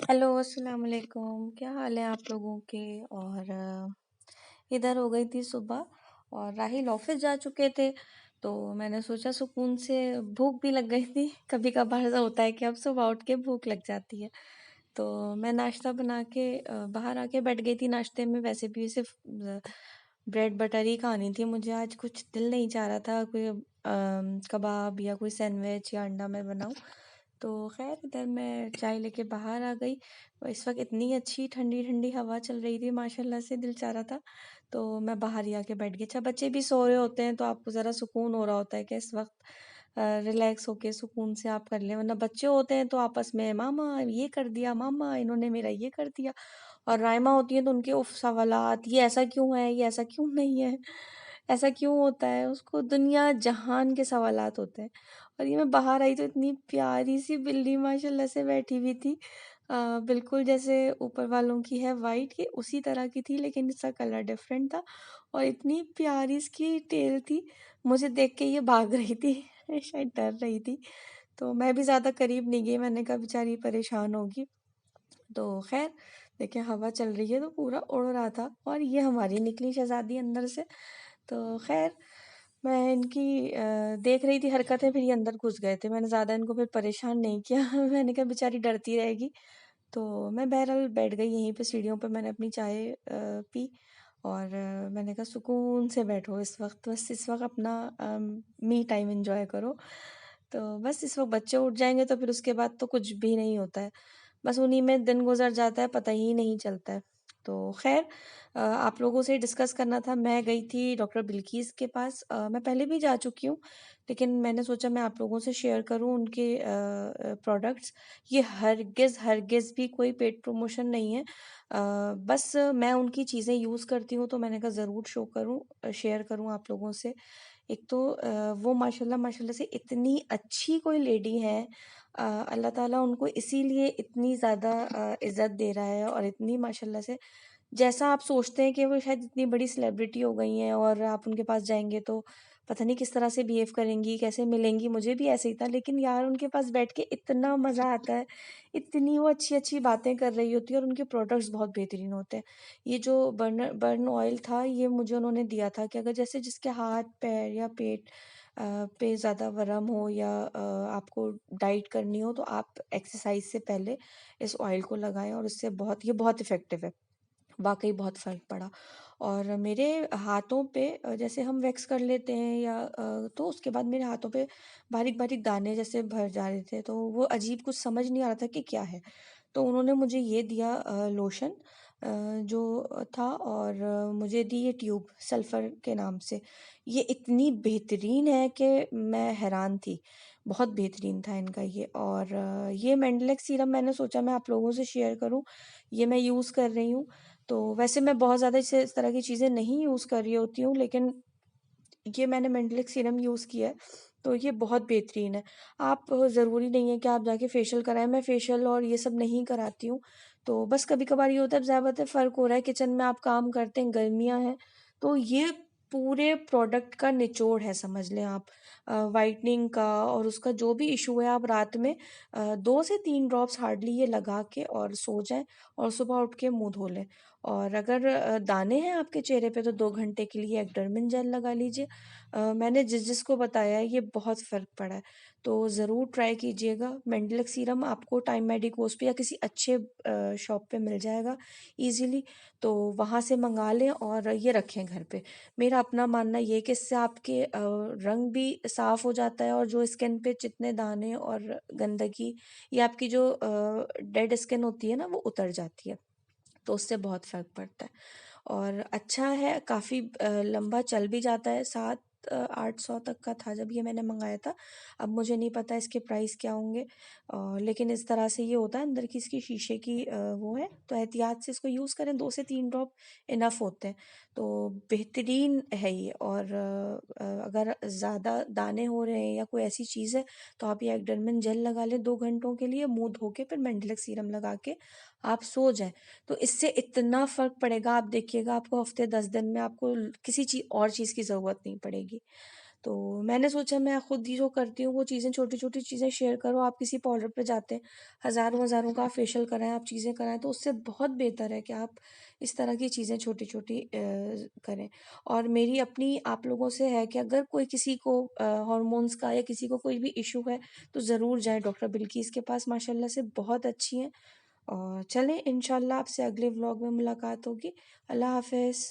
Hello, अस्सलाम वालेकुम। क्या हाल है आप लोगों के? और इधर हो गई थी सुबह और राहिल ऑफिस जा चुके थे, तो मैंने सोचा सुकून से भूख भी लग गई थी। कभी कभार ऐसा होता है कि अब सुबह उठ के भूख लग जाती है, तो मैं नाश्ता बना के बाहर आके बैठ गई थी। नाश्ते में वैसे भी सिर्फ ब्रेड बटर ही खानी थी मुझे। आज कुछ दिल नहीं चाह रहा था कोई कबाब या कोई सैंडविच या अंडा मैं बनाऊं। तो खैर इधर मैं चाय लेके बाहर आ गई। और इस वक्त इतनी अच्छी ठंडी ठंडी हवा चल रही थी, माशाल्लाह से दिल चाह रहा था, तो मैं बाहर ही आके बैठ गई। अच्छा, बच्चे भी सो रहे होते हैं तो आपको ज़रा सुकून हो रहा होता है कि इस वक्त रिलैक्स होके सुकून से आप कर लें, वरना बच्चे होते हैं तो आपस में मामा ये कर दिया, मामा इन्होंने मेरा ये कर दिया। और राइमा होती है तो उनके उफ सवालात, ये ऐसा क्यों है, ये ऐसा क्यों नहीं है, ऐसा क्यों होता है, उसको दुनिया जहान के सवालात होते हैं। और ये मैं बाहर आई तो इतनी प्यारी सी बिल्ली माशाल्लाह से बैठी हुई थी, बिल्कुल जैसे ऊपर वालों की है वाइट, ये उसी तरह की थी लेकिन इसका कलर डिफरेंट था। और इतनी प्यारी इसकी टेल थी, मुझे देख के ये भाग रही थी शायद डर रही थी। तो मैं भी ज़्यादा करीब नहीं गई, मैंने कहा बेचारी परेशान होगी। तो खैर देखिए हवा चल रही है तो पूरा उड़ रहा था, और ये हमारी निकली शहजादी अंदर से। तो खैर मैं इनकी देख रही थी हरकतें, फिर ये अंदर घुस गए थे। मैंने ज़्यादा इनको फिर परेशान नहीं किया मैंने कहा बेचारी डरती रहेगी। तो मैं बहरहाल बैठ गई यहीं पे सीढ़ियों पे, मैंने अपनी चाय पी। और मैंने कहा सुकून से बैठो इस वक्त, बस इस वक्त अपना मी टाइम एंजॉय करो। तो बस इस वक्त बच्चे उठ जाएंगे तो फिर उसके बाद तो कुछ भी नहीं होता है, बस उन्हीं में दिन गुजर जाता है, पता ही नहीं चलता है। तो खैर आप लोगों से डिस्कस करना था। मैं गई थी डॉक्टर बिल्किस के पास, मैं पहले भी जा चुकी हूँ, लेकिन मैंने सोचा मैं आप लोगों से शेयर करूँ उनके प्रोडक्ट्स। ये हरगिज़ हरगिज़ भी कोई पेड प्रमोशन नहीं है, बस मैं उनकी चीज़ें यूज़ करती हूँ तो मैंने कहा ज़रूर शो करूँ, शेयर करूँ आप लोगों से। एक तो वो माशाल्लाह माशाल्लाह से इतनी अच्छी कोई लेडी हैं, अल्लाह ताला उनको इसीलिए इतनी ज़्यादा इज़्ज़त दे रहा है। और इतनी माशाल्लाह से जैसा आप सोचते हैं कि वो शायद इतनी बड़ी सेलिब्रिटी हो गई हैं और आप उनके पास जाएँगे तो पता नहीं किस तरह से बिहेव करेंगी, कैसे मिलेंगी, मुझे भी ऐसे ही था। लेकिन यार उनके पास बैठ के इतना मज़ा आता है, इतनी वो अच्छी-अच्छी बातें कर रही होती है और उनके प्रोडक्ट्स बहुत बेहतरीन होते हैं। ये जो बर्न ऑयल था ये मुझे उन्होंने दिया था कि अगर जैसे जिसके हाथ, पैर या पेट पे ज़्यादा वर्म हो या आपको डाइट करनी हो तो आप एक्सरसाइज से पहले इस ऑयल को लगाएँ, और इससे ये बहुत इफ़ेक्टिव है। वाक़ई बहुत फ़र्क पड़ा। और मेरे हाथों पे जैसे हम वैक्स कर लेते हैं या तो उसके बाद मेरे हाथों पे बारीक-बारीक दाने जैसे भर जा रहे थे, तो वो अजीब कुछ समझ नहीं आ रहा था कि क्या है। तो उन्होंने मुझे ये दिया लोशन जो था, और मुझे दी ये ट्यूब सल्फ़र के नाम से। ये इतनी बेहतरीन है कि मैं हैरान थी, बहुत बेहतरीन था इनका ये। और ये मेंडलेक्स सीरम मैंने सोचा मैं आप लोगों से शेयर करूँ, ये मैं यूज़ कर रही हूँ। तो वैसे मैं बहुत ज़्यादा इस तरह की चीज़ें नहीं यूज़ कर रही होती हूँ, लेकिन ये मैंने मेंटलिक सीरम यूज़ किया है, तो ये बहुत बेहतरीन है। आप ज़रूरी नहीं है कि आप जाके फेशियल कराएँ, मैं फेशियल और ये सब नहीं कराती हूँ। तो बस कभी-कभार ये होता है, ज़ाहिर बात है फ़र्क हो रहा है, किचन में आप काम करते हैं, गर्मियाँ हैं, तो ये पूरे प्रोडक्ट का निचोड़ है समझ लें आप। व्हाइटनिंग का और उसका जो भी इश्यू है, आप रात में 2 से 3 ड्रॉप्स हार्डली ये लगा के और सो जाएँ, और सुबह उठ के मुँह धो लें। और अगर दाने हैं आपके चेहरे पे तो 2 घंटे के लिए एक्डर्मिन जेल लगा लीजिए। मैंने जिसको बताया है ये बहुत फ़र्क पड़ा है, तो ज़रूर ट्राई कीजिएगा। मेंडलेक्स सीरम आपको टाइम मेडिकोज़ पे या किसी अच्छे शॉप पे मिल जाएगा ईज़िली, तो वहाँ से मँगा लें और ये रखें घर पे। मेरा अपना मानना ये है कि इससे आपके रंग भी साफ़ हो जाता है, और जो स्किन पे जितने दाने और गंदगी या आपकी जो डेड स्किन होती है ना वो उतर जाती है, तो उससे बहुत फ़र्क पड़ता है। और अच्छा है, काफ़ी लंबा चल भी जाता है, 700-800 तक का था जब ये मैंने मंगाया था। अब मुझे नहीं पता इसके प्राइस क्या होंगे, लेकिन इस तरह से ये होता है, अंदर की इसकी शीशे की वो है, तो एहतियात से इसको यूज़ करें, 2 से 3 ड्रॉप इनफ होते हैं। तो बेहतरीन है ये। और अगर ज़्यादा दाने हो रहे हैं या कोई ऐसी चीज़ है तो आप ये एक्डर्मिन जेल लगा लें 2 घंटों के लिए, मुँह धो के फिर मेंडलेक्स सीरम लगा के आप सो जाएँ। तो इससे इतना फ़र्क पड़ेगा, आप देखिएगा आपको हफ़्ते 10 दिन में आपको किसी और चीज़ की ज़रूरत नहीं पड़ेगी। तो मैंने सोचा मैं खुद ही जो करती हूँ वो चीज़ें, छोटी-छोटी चीज़ें शेयर करूँ। आप किसी पार्लर पे जाते हैं, हज़ारों-हज़ारों का आप फेशियल कराएँ, आप चीज़ें कराएँ, तो उससे बहुत बेहतर है कि आप इस तरह की चीज़ें छोटी-छोटी करें। और मेरी अपनी आप लोगों से है कि अगर कोई किसी को हॉर्मोन्स का या किसी को कोई भी इश्यू है, तो ज़रूर जाएँ डॉक्टर बिल्किस के पास, माशाल्लाह से बहुत अच्छी हैं। और चलें इंशाल्लाह आपसे अगले व्लॉग में मुलाकात होगी। अल्लाह हाफ़िज़।